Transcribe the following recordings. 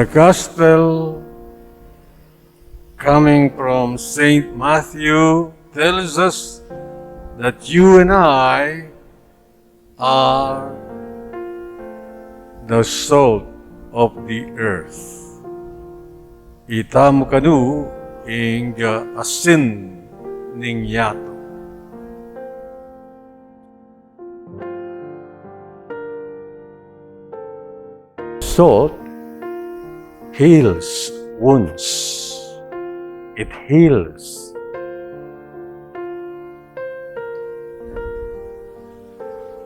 The Gospel coming from St. Matthew tells us that you and I are the salt of the earth. Ita mo kanu ing asin ning yato. Salt heals wounds. It heals.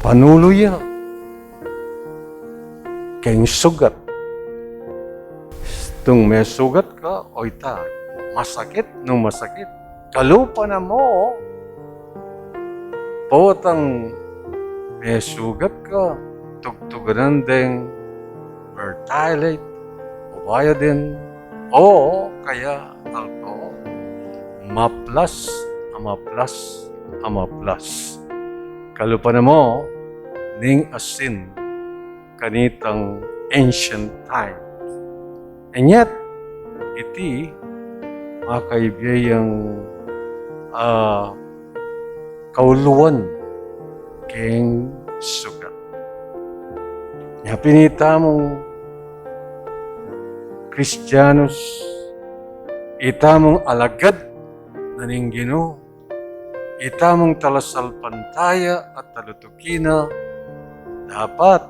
Panuluya. Keng sugat. Tung may sugat ka, o ita, masakit nung masakit. Kalupa na mo, potang may sugat ka, tugtuganan ding fertilate, ubaya din, o kaya alcohol. Maplas, amaplas. Kalupa na mo, ning asin, kanitang ancient time. And yet, iti, mga kaibiyayang kauluan keng sugat. Nga pinita mong Kristiyanos, ita mong alagad na ning Ginoo, ita mong talasalpantaya at talutukina, dapat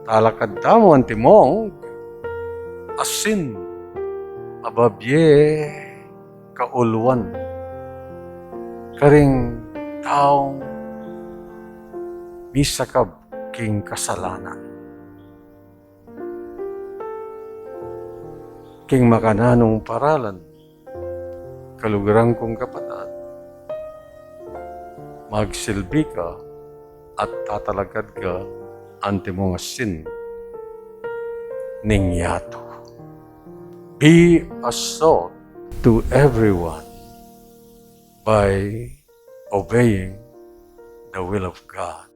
talakad mo ang timong asin ababye kauluan karing taong misakab king kasalanan. King makananong paralan, kalugarang kong kapatid, magsilbi ka at tatalagad ka ante mong asin ning yato. Be a salt to everyone by obeying the will of God.